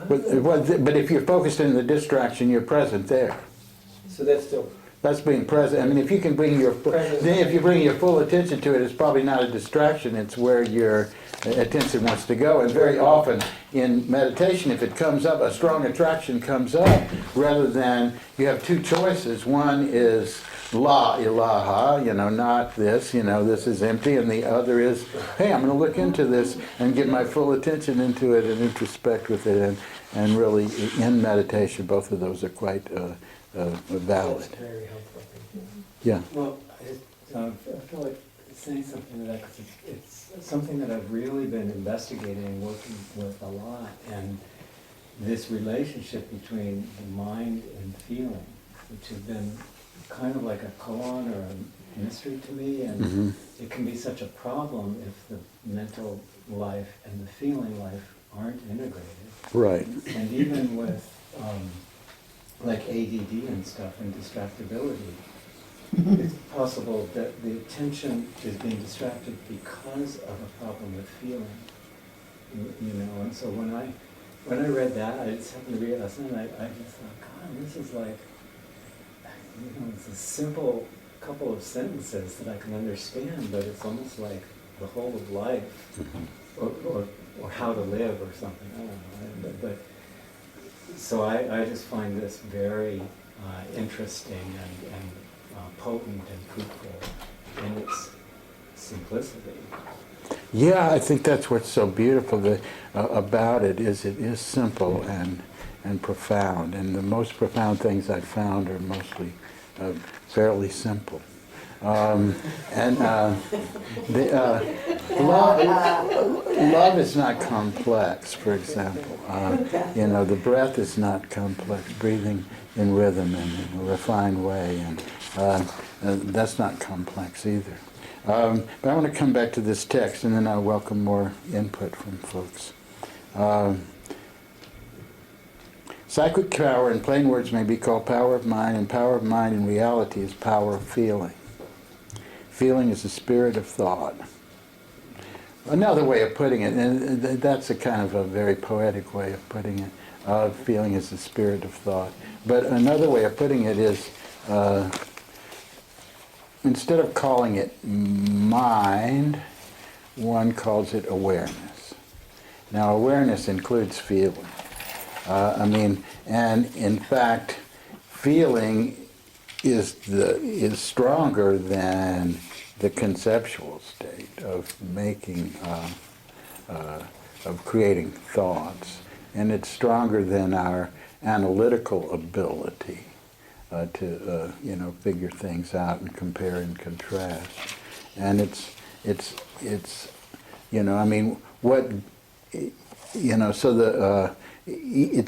But if you're focused in the distraction, you're present there. so that's still That's being present. I mean, if you can bring your, Present. if you bring your full attention to it, it's probably not a distraction. It's where your attention wants to go. And very often in meditation, if it comes up, a strong attraction comes up, rather than you have two choices. One is la ilaha, not this, this is empty, and the other is, hey, I'm going to look into this and get my full attention into it and introspect with it, and really in meditation, both of those are quite valid. that's very helpful. Yeah. Well, I feel like saying something to that because it's something that I've really been investigating and working with a lot, and this relationship between the mind and feeling, which has been kind of like a koan or a mystery to me, and Mhm. it can be such a problem if the mental life and the feeling life aren't integrated. Right. And even with like ADD and stuff and distractibility, it's possible that the attention is being distracted because of a problem with feeling. And so when I read that, I just happened to read it last night, I just thought, God, this is like, it's a simple couple of sentences that I can understand, but it's almost like the whole of life, or how to live or something, I don't know. But so I just find this very interesting and potent and fruitful in its simplicity. Yeah, I think that's what's so beautiful about it is simple and profound. And the most profound things I've found are mostly fairly simple. Love is not complex, for example. The breath is not complex, breathing in rhythm and in a refined way, and that's not complex either. But I want to come back to this text, and then I'll welcome more input from folks. Psychic power, in plain words, may be called power of mind, and power of mind in reality is power of feeling. Feeling is the spirit of thought. Another way of putting it, and that's a kind of a very poetic way of putting it, feeling is the spirit of thought. But another way of putting it is, instead of calling it mind, one calls it awareness. Now, awareness includes feeling. And in fact, feeling is stronger than the conceptual state of making, of creating thoughts, and it's stronger than our analytical ability to figure things out and compare and contrast. And it's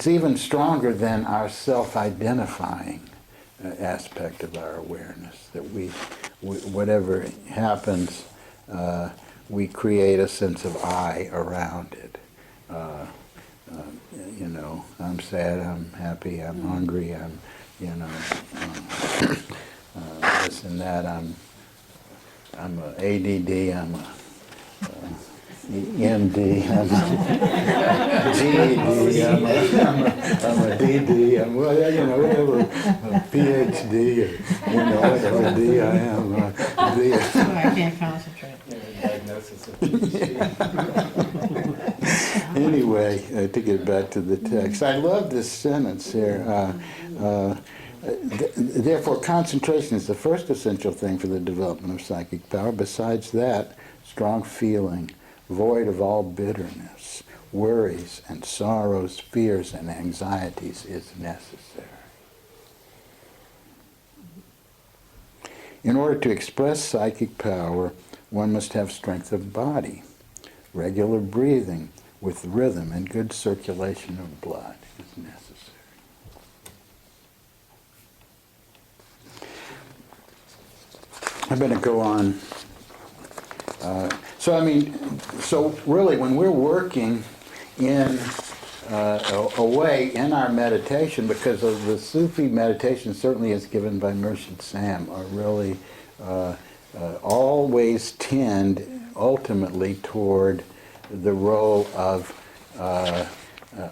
even stronger than our self-identifying aspect of our awareness, that we whatever happens, we create a sense of I around it. I'm sad, I'm happy, I'm hungry, I'm, this and that, I'm a ADD, I'm a MD, I'm a GED, I'm a DD, I'm whatever, a PhD, or whatever D I am. I can't concentrate. Diagnosis of PhD. Anyway, to get back to the text, I love this sentence here. Therefore, concentration is the first essential thing for the development of psychic power. Besides that, strong feeling, void of all bitterness, worries and sorrows, fears and anxieties is necessary. In order to express psychic power, one must have strength of body, regular breathing with rhythm, and good circulation of blood is necessary. I'm going to go on. So really when we're working in a way in our meditation, because of the Sufi meditation, certainly as given by Murshid Sam, are really always tend ultimately toward the role of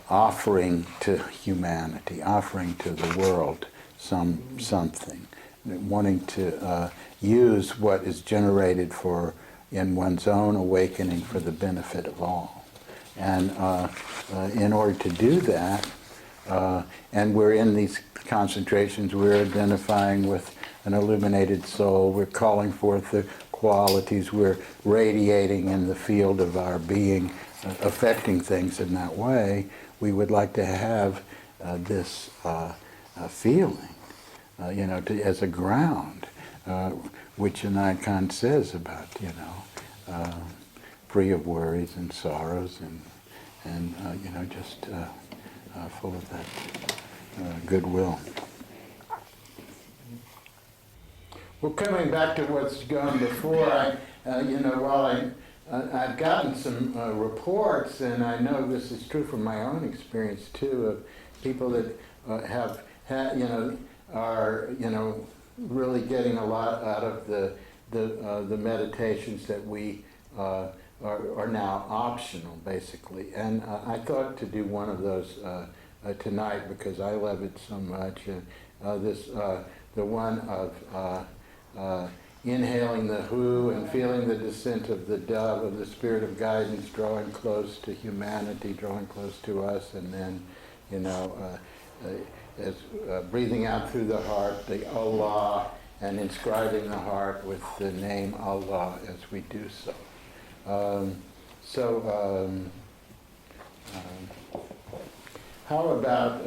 offering to humanity, offering to the world something, wanting to use what is generated in one's own awakening for the benefit of all. And in order to do that, and we're in these concentrations, we're identifying with an illuminated soul, we're calling forth the qualities, we're radiating in the field of our being, affecting things in that way, we would like to have this feeling, as a ground, which an icon says about, free of worries and sorrows and just full of that goodwill. Well, coming back to what's gone before, while I've gotten some reports, and I know this is true from my own experience too, of people that have had, are, really getting a lot out of the meditations that we are now optional, basically. And I thought to do one of those tonight because I love it so much. The one of inhaling the who and feeling the descent of the dove, of the spirit of guidance, drawing close to humanity, drawing close to us, and then, as breathing out through the heart, the Allah, and inscribing the heart with the name Allah as we do so. How about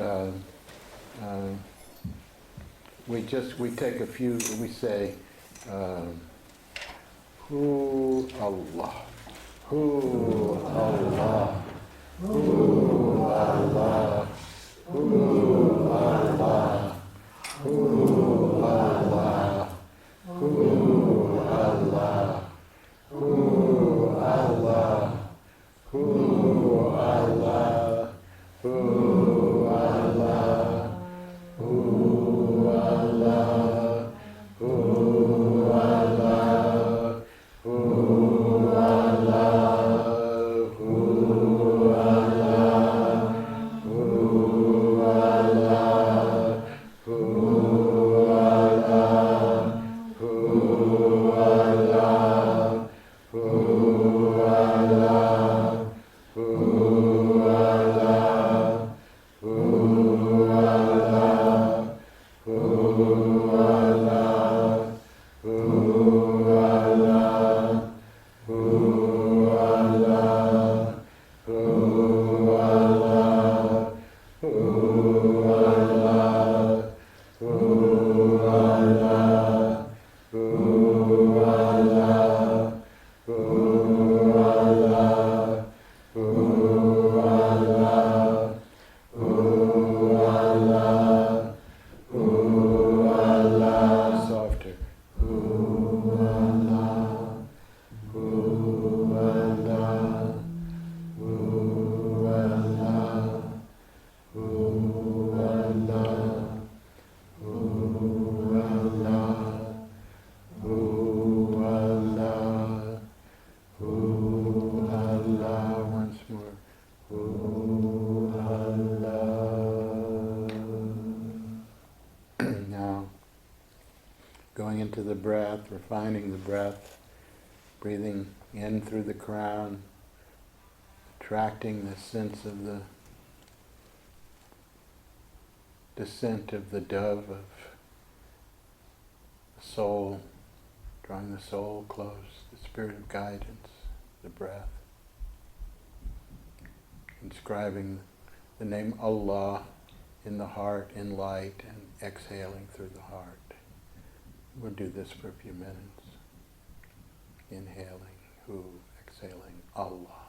we take a few, we say, Hu Allah, Hu Allah, Hu Allah, Hu Allah, Hu Allah, Hu Allah, Hu Allah, Hu Allah, Hu Allah, Hu Allah, Hu Allah, Hu Allah, Hu Allah. Going into the breath, refining the breath, breathing in through the crown, attracting the sense of the descent of the dove of the soul, drawing the soul close, the spirit of guidance, the breath, inscribing the name Allah in the heart, in light, and exhaling through the heart. We'll do this for a few minutes. Inhaling, hu, exhaling, Allah.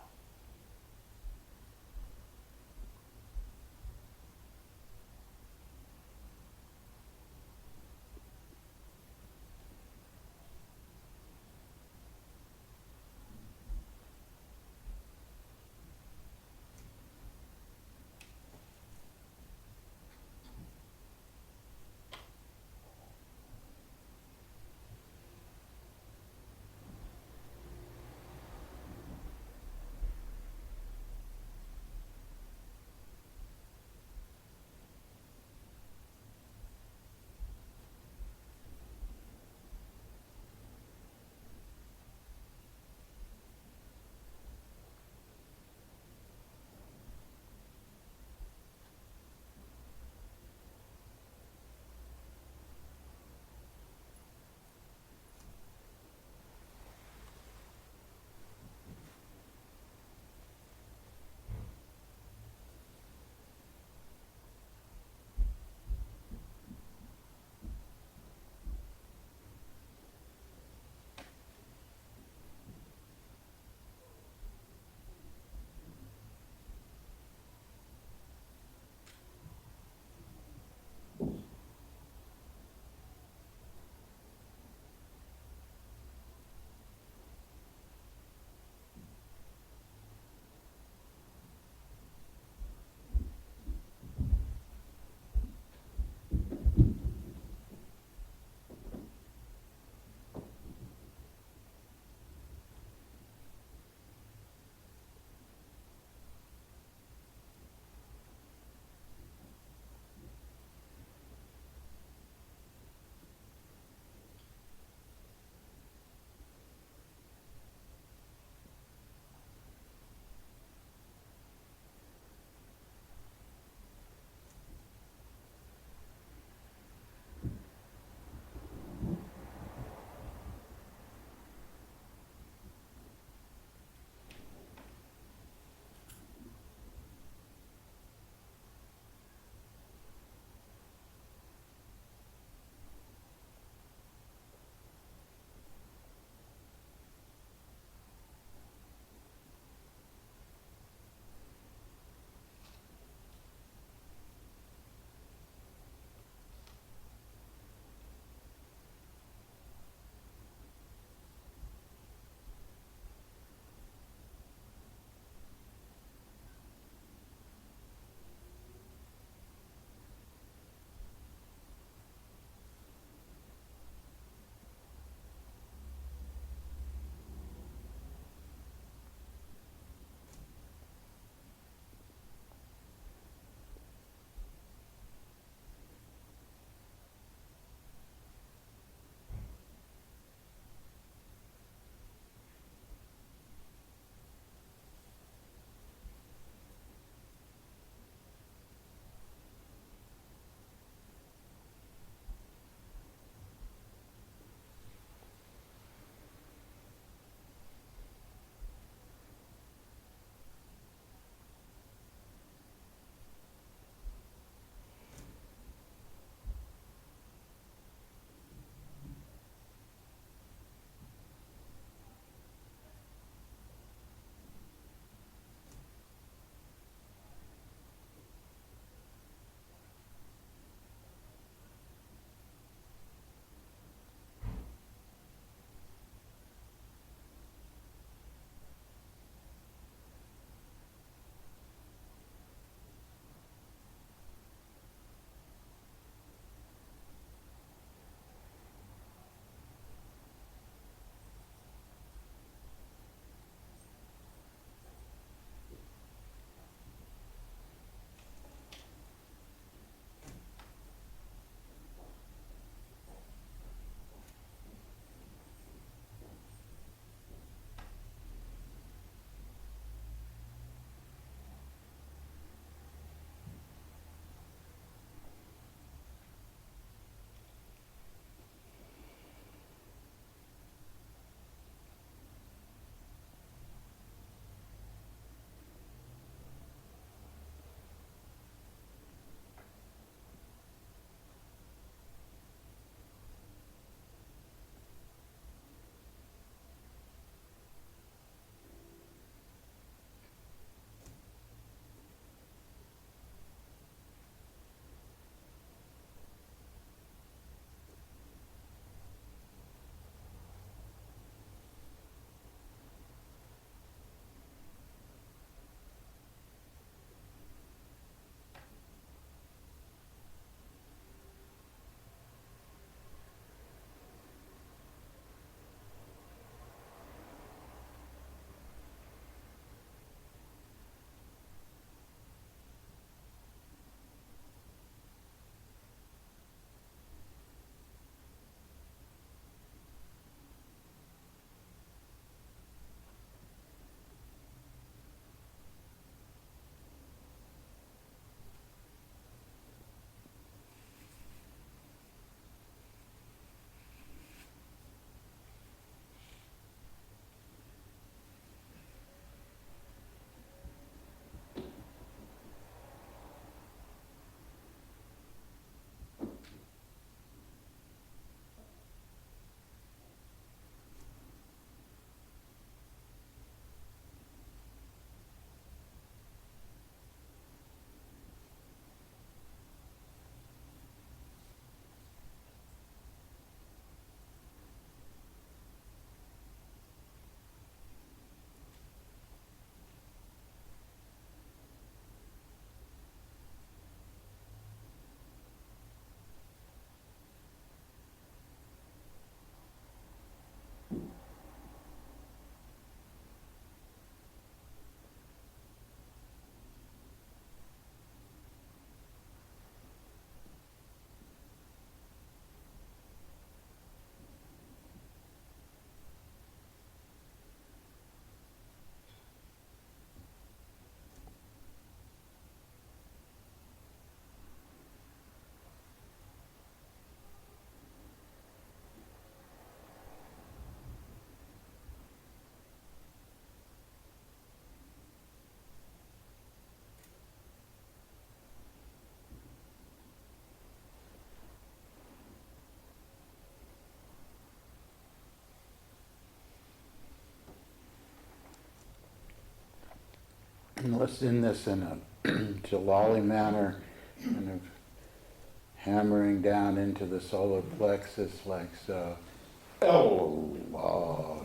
And let's in this in a Jalali manner, kind of hammering down into the solar plexus like so. Allah.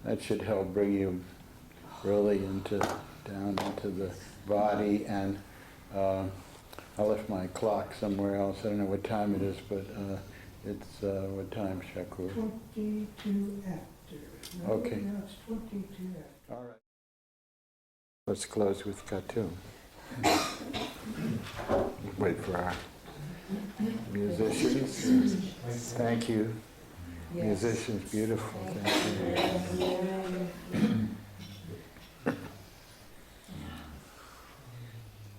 That should help bring you really down into the body. And I left my clock somewhere else. I don't know what time it is, but it's what time, Shakur? 22 after. No, Okay. no, it's 22 after. All right. Let's close with Khatum. Wait for our musicians. Thank you. Musicians, beautiful. Thank you.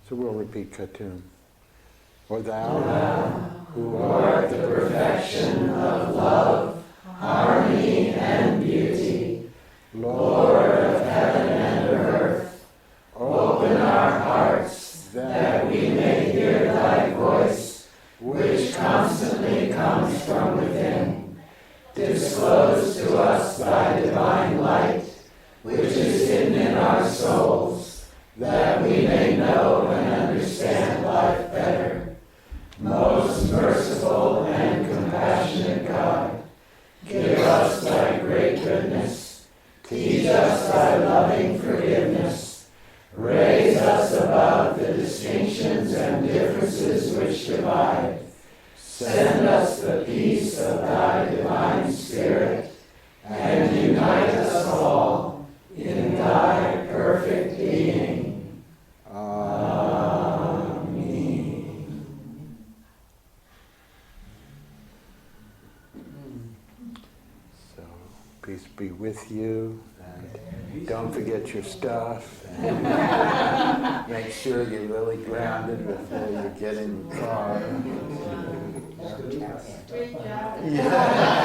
So we'll repeat Khatum. O thou, who art the perfection of love, harmony, and beauty, Lord of heaven and earth, open our hearts that we may hear thy voice, which constantly comes from within. Disclose to us thy divine light, which is hidden in our souls, that we may know and understand life better. Most merciful and compassionate God, give us thy great goodness. Teach us thy loving forgiveness. Raise us above the distinctions and differences which divide. Send us the peace of thy divine Spirit, and unite us all in thy perfect being. Amen. So, peace be with you, and don't forget your stuff, and make sure you're really grounded before you get in the car. Good job. Yeah.